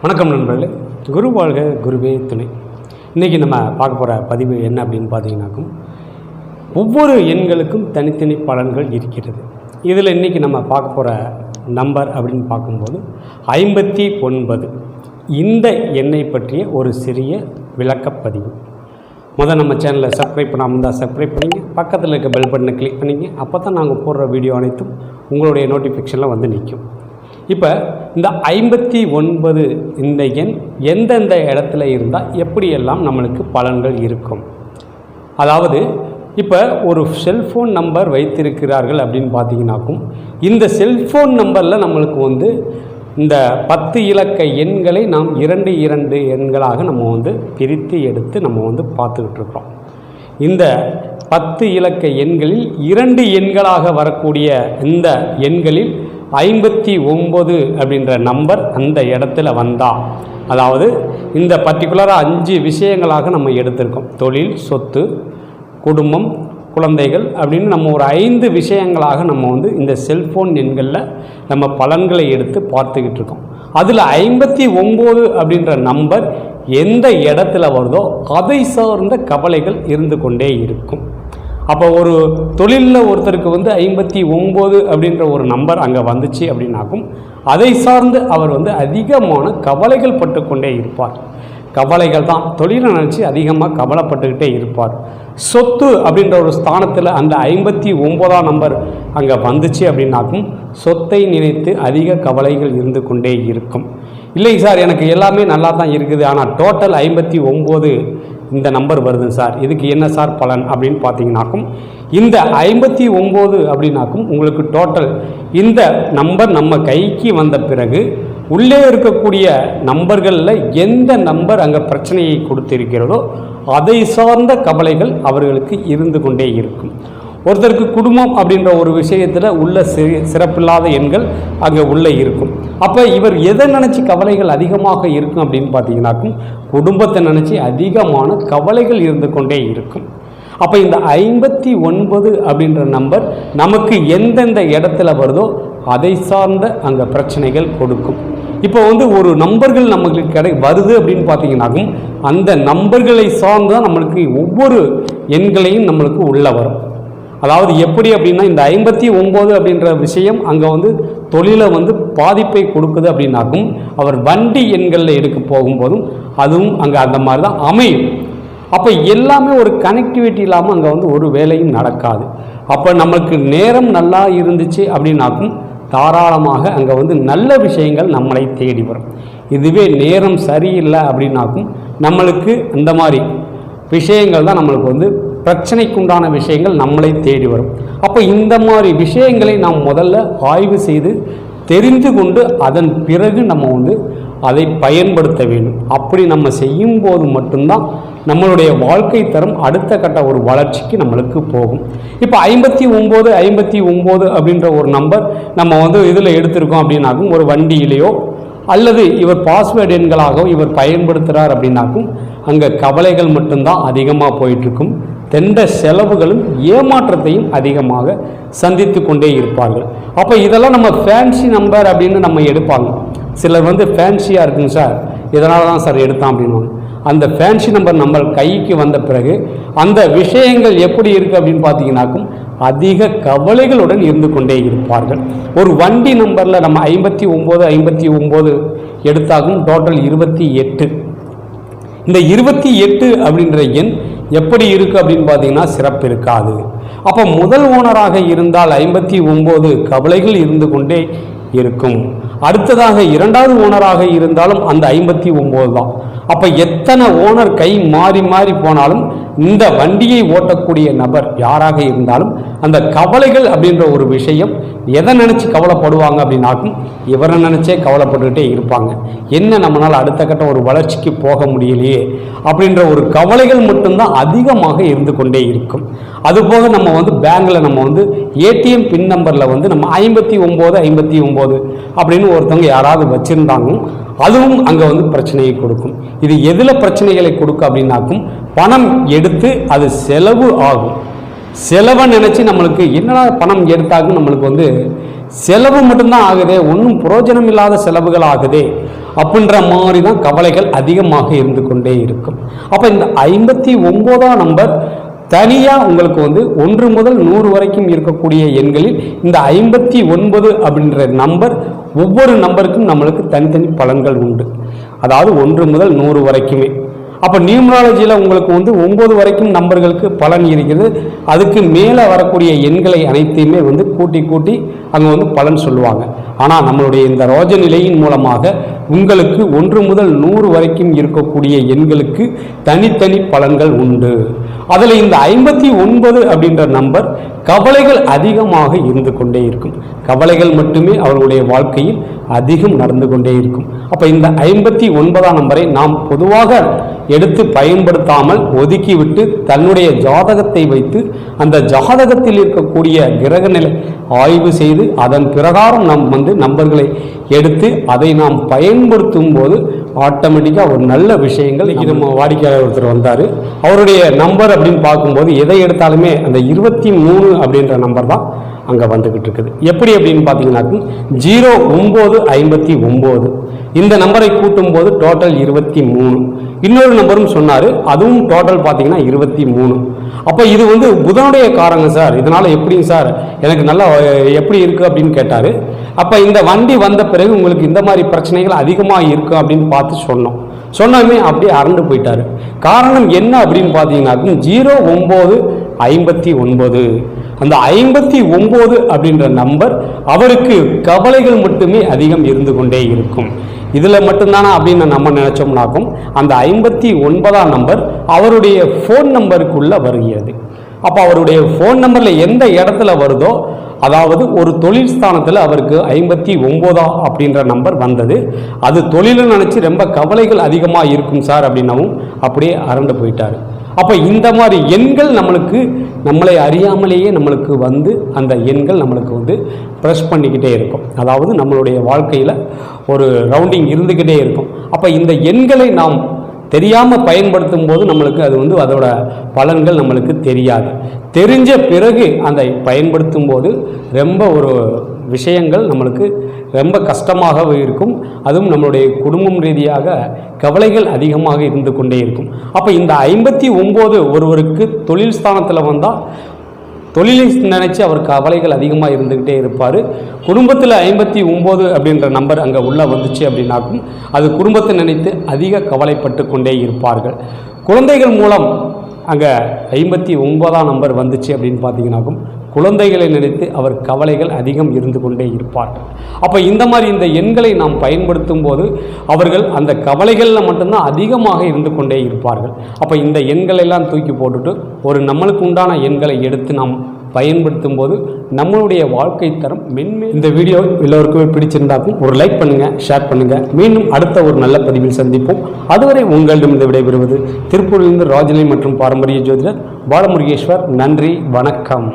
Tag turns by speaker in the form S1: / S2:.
S1: வணக்கம் நண்பர்களே. குரு வாழ்க குருவே துணை. இன்றைக்கி நம்ம பார்க்க போகிற பதிவு என்ன அப்படின்னு பார்த்தீங்கன்னாக்கும், ஒவ்வொரு எண்களுக்கும் தனித்தனி பலன்கள் இருக்கிறது. இதில் இன்றைக்கி நம்ம பார்க்க போகிற நம்பர் அப்படின்னு பார்க்கும்போது 59. இந்த எண்ணை பற்றிய ஒரு சிறிய விளக்கப்பதிவு. முதல் நம்ம சேனலை சப்ஸ்கிரைப் பண்ணாமல் இருந்தால் சப்ஸ்கிரைப் பண்ணிங்க, பக்கத்தில் இருக்க பெல் பட்டனை கிளிக் பண்ணிங்க. அப்போ தான் நாங்கள் போடுற வீடியோ அனைத்தும் உங்களுடைய நோட்டிஃபிகேஷனில் வந்து நிற்கும். இப்போ இந்த 59 இந்த எண் எந்தெந்த இடத்துல இருந்தால் எப்படியெல்லாம் நம்மளுக்கு பலன்கள் இருக்கும். அதாவது இப்போ ஒரு செல்ஃபோன் நம்பர் வைத்திருக்கிறார்கள் அப்படின்னு பார்த்தீங்கன்னாக்கும், இந்த செல்ஃபோன் நம்பரில் நம்மளுக்கு வந்து இந்த 10 இலக்க எண்களை நாம் 2 எண்களாக நம்ம வந்து பிரித்து எடுத்து நம்ம வந்து பார்த்துக்கிட்டு இருக்கிறோம். இந்த 10 இலக்க எண்களில் 2 எண்களாக வரக்கூடிய இந்த எண்களில் 59 அப்படின்ற நம்பர் அந்த இடத்துல வந்தால், அதாவது இந்த பர்டிகுலராக 5 விஷயங்களாக நம்ம எடுத்திருக்கோம். தொழில், சொத்து, குடும்பம், குழந்தைகள் அப்படின்னு நம்ம ஒரு 5 விஷயங்களாக நம்ம வந்து இந்த செல்ஃபோன் எண்களில் நம்ம பலன்களை எடுத்து பார்த்துக்கிட்டு இருக்கோம். அதில் 59 அப்படின்ற நம்பர் எந்த இடத்துல வருதோ அதை சார்ந்த கவலைகள் இருந்து கொண்டே இருக்கும். அப்போ ஒரு தொழிலில் ஒருத்தருக்கு வந்து 59 அப்படின்ற ஒரு நம்பர் அங்கே வந்துச்சு அப்படின்னாக்கும், அதை சார்ந்து அவர் வந்து அதிகமான கவலைகள் பட்டு கொண்டே இருப்பார். கவலைகள் தான், தொழிலை நினச்சி அதிகமாக கவலைப்பட்டுக்கிட்டே இருப்பார். சொத்து அப்படின்ற ஒரு ஸ்தானத்தில் அந்த 59ஆம் நம்பர் அங்கே வந்துச்சு அப்படின்னாக்கும், சொத்தை நினைத்து அதிக கவலைகள் இருந்து கொண்டே இருக்கும். இல்லைங்க சார், எனக்கு எல்லாமே நல்லா தான் இருக்குது, ஆனால் டோட்டல் 59 இந்த நம்பர் வருது சார், இதுக்கு என்ன சார் பலன் அப்படின்னு பார்த்தீங்கன்னாக்கும், இந்த 59 அப்படின்னாக்கும் உங்களுக்கு டோட்டல் இந்த நம்பர் நம்ம கைக்கு வந்த பிறகு உள்ளே இருக்கக்கூடிய நம்பர்களில் எந்த நம்பர் அங்கே பிரச்சனையை கொடுத்திருக்கிறதோ அதை சார்ந்த கவலைகள் அவர்களுக்கு இருந்து கொண்டே இருக்கும். ஒருத்தருக்கு குடும்பம் அப்படின்ற ஒரு விஷயத்தில் உள்ள சிறப்பில்லாத எண்கள் அங்கே உள்ளே இருக்கும். அப்போ இவர் எதை நினச்சி கவலைகள் அதிகமாக இருக்கும் அப்படின்னு பார்த்தீங்கன்னாக்கும், குடும்பத்தை நினச்சி அதிகமான கவலைகள் இருந்து கொண்டே இருக்கும். அப்போ இந்த 59 அப்படின்ற நம்பர் நமக்கு எந்தெந்த இடத்துல வருதோ அதை சார்ந்த அங்கே பிரச்சனைகள் கொடுக்கும். இப்போ வந்து ஒரு நம்பர்கள் நமக்கு வருது அப்படின்னு பார்த்தீங்கன்னாக்கும், அந்த நம்பர்களை சார்ந்து தான் நம்மளுக்கு ஒவ்வொரு எண்களையும் நம்மளுக்கு உள்ள வரும். அதாவது எப்படி அப்படின்னா, இந்த 59 அப்படின்ற விஷயம் அங்கே வந்து தொழிலை வந்து பாதிப்பை கொடுக்குது அப்படின்னாக்கும், அவர் வண்டி எண்களில் எடுக்க போகும்போதும் அதுவும் அங்கே அந்த மாதிரி தான் அமையும். அப்போ எல்லாமே ஒரு கனெக்டிவிட்டி இல்லாமல் அங்கே வந்து ஒரு வேலையும் நடக்காது. அப்போ நம்மளுக்கு நேரம் நல்லா இருந்துச்சு அப்படின்னாக்கும் தாராளமாக அங்கே வந்து நல்ல விஷயங்கள் நம்மளை தேடி வரும். இதுவே நேரம் சரியில்லை அப்படின்னாக்கும் நம்மளுக்கு அந்த மாதிரி விஷயங்கள் தான் நம்மளுக்கு வந்து பிரச்சனைக்குண்டான விஷயங்கள் நம்மளை தேடி வரும். அப்போ இந்த மாதிரி விஷயங்களை நாம் முதல்ல ஆய்வு செய்து தெரிந்து கொண்டு அதன் பிறகு நம்ம வந்து அதை பயன்படுத்த வேண்டும். அப்படி நம்ம செய்யும் போது மட்டும்தான் நம்மளுடைய வாழ்க்கை தரம் அடுத்த கட்ட ஒரு வளர்ச்சிக்கு நம்மளுக்கு போகும். இப்போ 59 அப்படின்ற ஒரு நம்பர் நம்ம வந்து இதில் எடுத்திருக்கோம் அப்படின்னாக்கும், ஒரு வண்டியிலேயோ அல்லது இவர் பாஸ்வேர்டு எண்களாகவும் இவர் பயன்படுத்துகிறார் அப்படின்னாக்கும் அங்கே கவலைகள் மட்டும்தான் அதிகமாக போயிட்டுருக்கும். தெண்ட செலவுகளும் ஏமாற்றத்தையும் அதிகமாக சந்தித்து கொண்டே இருப்பார்கள். அப்போ இதெல்லாம் நம்ம ஃபேன்சி நம்பர் அப்படின்னு நம்ம எடுப்பாங்க. சிலர் வந்து ஃபேன்சியாக இருக்குங்க சார், இதனால தான் சார் எடுத்தான் அப்படின்வாங்க. அந்த ஃபேன்சி நம்பர் நம்ம கைக்கு வந்த பிறகு அந்த விஷயங்கள் எப்படி இருக்குது அப்படின்னு பார்த்தீங்கன்னாக்கும் அதிக கவலைகளுடன் இருந்து கொண்டே இருப்பார்கள். ஒரு வண்டி நம்பரில் நம்ம 59 எடுத்தாகும் டோட்டல் 28. இந்த 28 அப்படின்ற எண் எப்படி இருக்குது அப்படின்னு பார்த்தீங்கன்னா சிறப்பு இருக்காது. அப்போ முதல் ஓனராக இருந்தால் 59 கவலைகள் இருந்து கொண்டே இருக்கும். அடுத்ததாக 2வது ஓனராக இருந்தாலும் அந்த 59 தான். அப்போ எத்தனை ஓனர் கை மாறி மாறி போனாலும் இந்த வண்டியை ஓட்டக்கூடிய நபர் யாராக இருந்தாலும் அந்த கவலைகள் அப்படின்ற ஒரு விஷயம் எதை நினச்சி கவலைப்படுவாங்க அப்படின்னாக்கும், இவரை நினச்சே கவலைப்பட்டுக்கிட்டே இருப்பாங்க. என்ன நம்மளால் அடுத்த கட்ட ஒரு வளர்ச்சிக்கு போக முடியலையே அப்படின்ற ஒரு கவலைகள் மட்டும்தான் அதிகமாக இருந்து கொண்டே இருக்கும். அதுபோக நம்ம வந்து பேங்கில் நம்ம வந்து ஏடிஎம் பின் நம்பரில் வந்து நம்ம 59 அப்படின்னு ஒருத்தவங்க யாராவது வச்சுருந்தாங்க, அதுவும் அங்கே வந்து பிரச்சனையை கொடுக்கும். இது எதில் பிரச்சனைகளை கொடுக்கும் அப்படின்னாக்கும், பணம் எடுத்து அது செலவு ஆகும். செலவை நினச்சி நம்மளுக்கு என்னடா பணம் எடுத்தாக்கும் நம்மளுக்கு வந்து செலவு மட்டும்தான் ஆகுதே, ஒன்றும் பிரயோஜனம் இல்லாத செலவுகள் ஆகுதே அப்படின்ற மாதிரி தான் கவலைகள் அதிகமாக இருந்து கொண்டே இருக்கும். அப்போ இந்த 59ஆம் நம்பர் தனியாக உங்களுக்கு 1 முதல் 100 வரைக்கும் இருக்கக்கூடிய எண்களில் இந்த 59 அப்படின்ற நம்பர் ஒவ்வொரு நம்பருக்கும் நம்மளுக்கு தனித்தனி பலன்கள் உண்டு. அதாவது 1 முதல் 100 வரைக்குமே. அப்போ நியூமராலஜியில் உங்களுக்கு 9 வரைக்கும் நம்பர்களுக்கு பலன் இருக்கிறது. அதுக்கு மேலே வரக்கூடிய எண்களை அனைத்தையுமே கூட்டி அங்கே பலன் சொல்லுவாங்க. ஆனால் நம்மளுடைய இந்த ரோஜ நிலையின் மூலமாக உங்களுக்கு 1 முதல் 100 வரைக்கும் இருக்கக்கூடிய எண்களுக்கு தனித்தனி பலன்கள் உண்டு. அதில் இந்த 59 அப்படின்ற நம்பர் கவலைகள் அதிகமாக இருந்து கொண்டே இருக்கும். கவலைகள் மட்டுமே அவர்களுடைய வாழ்க்கையில் அதிகம் நடந்து கொண்டே இருக்கும். அப்போ இந்த 59ஆம் நம்பரை நாம் பொதுவாக எடுத்து பயன்படுத்தாமல் ஒதுக்கிவிட்டு தன்னுடைய ஜாதகத்தை வைத்து அந்த ஜாதகத்தில் இருக்கக்கூடிய கிரகநிலை ஆய்வு செய்து அதன் பிரகாரம் நாம் நம்பர்களை எடுத்து அதை நாம் பயன்படுத்தும் போது ஆட்டோமேட்டிக்காக ஒரு நல்ல விஷயங்கள். நம்ம வாடிக்கையாளர் ஒருத்தர் வந்தார். அவருடைய நம்பர் அப்படின்னு பார்க்கும்போது எதை எடுத்தாலுமே அந்த 23 அப்படின்ற நம்பர் தான் அங்கே வந்துக்கிட்டு இருக்குது. எப்படி அப்படின்னு பார்த்தீங்கன்னாக்கும் 0959 இந்த நம்பரை கூட்டும் போது டோட்டல் 23. இன்னொரு நம்பரும் சொன்னார், அதுவும் டோட்டல் பார்த்தீங்கன்னா 23. அப்போ இது புதனுடைய காரங்க சார், இதனால் எப்படிங்க சார் எனக்கு நல்லா எப்படி இருக்குது அப்படின்னு கேட்டார். அப்போ இந்த வண்டி வந்த பிறகு உங்களுக்கு இந்த மாதிரி பிரச்சனைகள் அதிகமாக இருக்கும் அப்படின்னு பார்த்து சொன்னோமே அப்படியே அரண்டு போயிட்டார். காரணம் என்ன அப்படின்னு பார்த்தீங்கன்னாக்கும் 0959 அந்த 59 அப்படின்ற நம்பர் அவருக்கு கவலைகள் மட்டுமே அதிகம் இருந்து கொண்டே இருக்கும். இதில் மட்டும்தானா அப்படின்னு நம்ம நினச்சோம்னாக்கும் அந்த 59ஆம் நம்பர் அவருடைய ஃபோன் நம்பருக்குள்ளே வருகிறது. அப்போ அவருடைய ஃபோன் நம்பரில் எந்த இடத்துல வருதோ, அதாவது ஒரு தொழில் ஸ்தானத்தில் அவருக்கு 59 அப்படின்ற நம்பர் வந்தது. அது தொழிலை நினச்சி ரொம்ப கவலைகள் அதிகமாக இருக்கும் சார் அப்படின்னவும் அப்படியே அரண்டு போயிட்டார். அப்போ இந்த மாதிரி எண்கள் நம்மளை அறியாமலேயே நம்மளுக்கு அந்த எண்கள் நம்மளுக்கு ப்ரெஷ் பண்ணிக்கிட்டே இருக்கும். அதாவது நம்மளுடைய வாழ்க்கையில் ஒரு ரவுண்டிங் இருந்துக்கிட்டே இருக்கும். அப்போ இந்த எண்களை நாம் தெரியாமல் பயன்படுத்தும் போது நம்மளுக்கு அது அதோட பலன்கள் நம்மளுக்கு தெரியாது. தெரிஞ்ச பிறகு அதை பயன்படுத்தும் போது ரொம்ப ஒரு விஷயங்கள் நம்மளுக்கு ரொம்ப கஷ்டமாக இருக்கும். அதுவும் நம்மளுடைய குடும்பம் ரீதியாக கவலைகள் அதிகமாக இருந்து கொண்டே இருக்கும். அப்போ இந்த 59 ஒருவருக்கு தொழில் ஸ்தானத்தில் வந்தால் தொழிலை நினைச்சு அவர் கவலைகள் அதிகமாக இருந்துக்கிட்டே இருப்பார். குடும்பத்தில் 59 அப்படின்ற நம்பர் அங்கே உள்ளே வந்துச்சு அப்படின்னாக்கும் அது குடும்பத்தை நினைத்து அதிக கவலைப்பட்டு கொண்டே இருப்பார்கள். குழந்தைகள் மூலம் அங்கே 59ஆம் நம்பர் வந்துச்சு அப்படின்னு பார்த்தீங்கன்னாக்கும் குழந்தைகளை நினைத்து அவர் கவலைகள் அதிகம் இருந்து கொண்டே இருப்பார்கள். அப்போ இந்த மாதிரி இந்த எண்களை நாம் பயன்படுத்தும் போது அவர்கள் அந்த கவலைகளில் மட்டும்தான் அதிகமாக இருந்து கொண்டே இருப்பார்கள். அப்போ இந்த எண்களெல்லாம் தூக்கி போட்டுட்டு ஒரு நம்மளுக்கு உண்டான எண்களை எடுத்து நாம் பயன்படுத்தும் போது நம்மளுடைய வாழ்க்கை தரம் மென்மேலும். இந்த வீடியோ எல்லோருக்குமே பிடிச்சிருந்தாக்கும் ஒரு லைக் பண்ணுங்கள், ஷேர் பண்ணுங்கள். மீண்டும் அடுத்த ஒரு நல்ல பதிவில் சந்திப்போம். அதுவரை உங்களிடம் இந்த விடைபெறுவது திருப்பூரிலிருந்து ராஜநிலை மற்றும் பாரம்பரிய ஜோதிடர் பாலமுருகேஸ்வர். நன்றி, வணக்கம்.